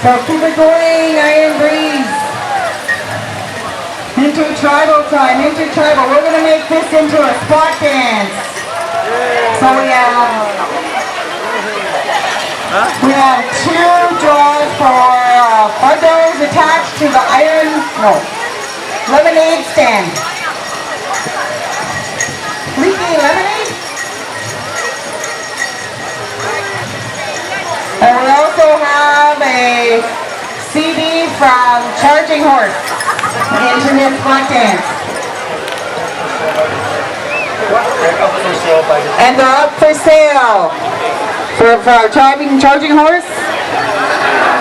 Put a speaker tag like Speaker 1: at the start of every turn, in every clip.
Speaker 1: So keep it going, Iron Breeze. Intertribal time, intertribal. We're going to make this into a spot dance. So we have two draws for bundles attached to the lemonade stand. Leaky lemonade? And we also have a CD from Charging Horse, Internet Spot Dance. And they're up for sale for our Charging Horse.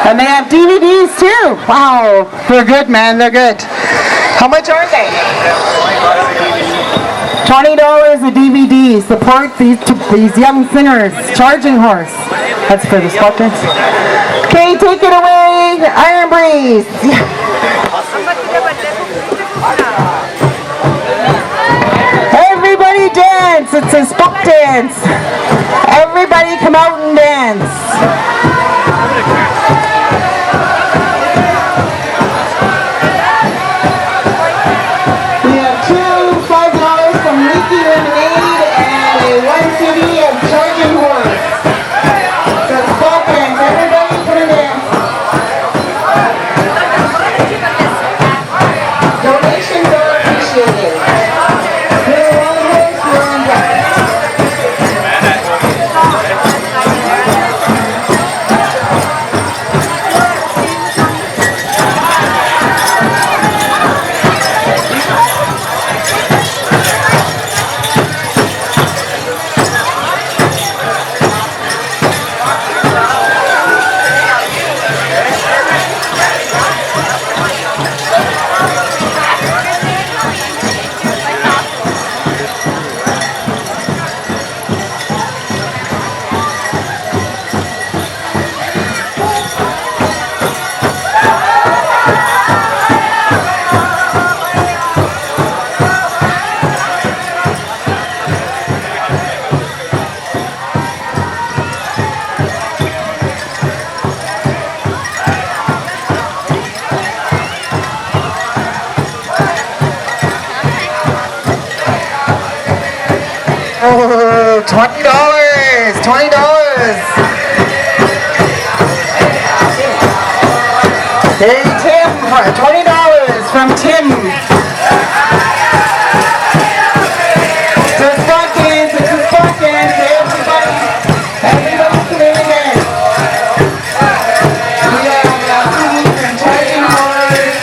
Speaker 1: And they have DVDs too. Wow, they're good, man, they're good. How much are they? $20 a DVD. Support these young singers. Charging Horse. That's for the spot dance. Okay, take it away, Iron Breeze. Everybody dance. It's a spot dance. Everybody come out and dance. $20. Hey Tim, $20 from Tim. It's a spot dance, everybody come in again. We have food and Charging Horse.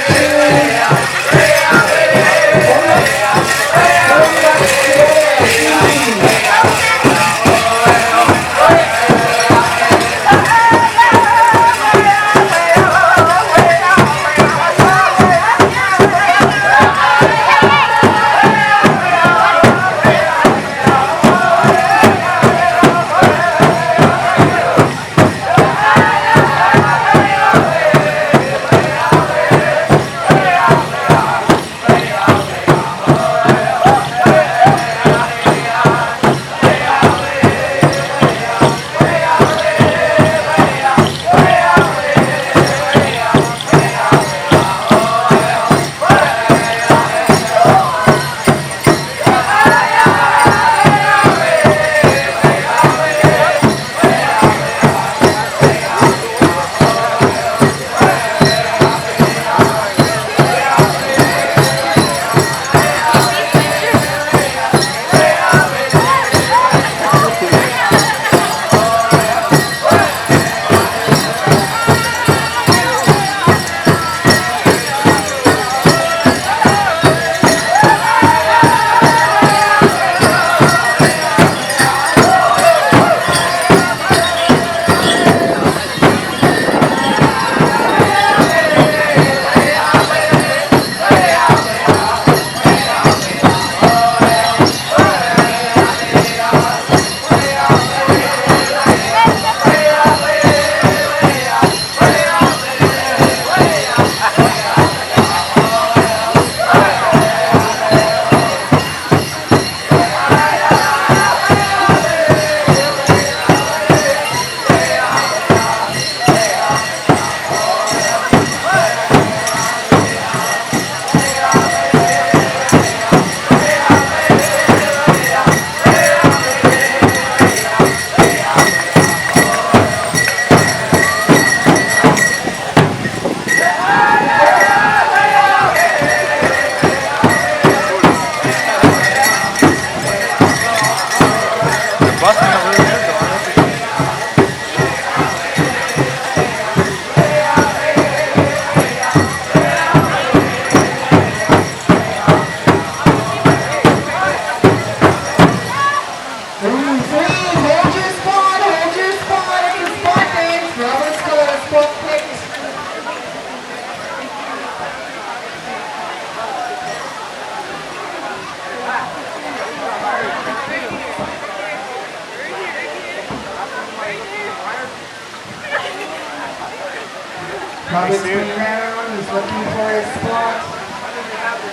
Speaker 1: Probably spinning around, he's looking for his spot.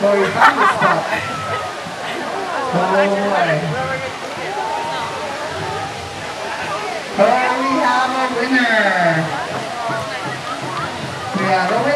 Speaker 1: Oh, he found his spot. Oh boy. Oh, we have a winner. We have a winner.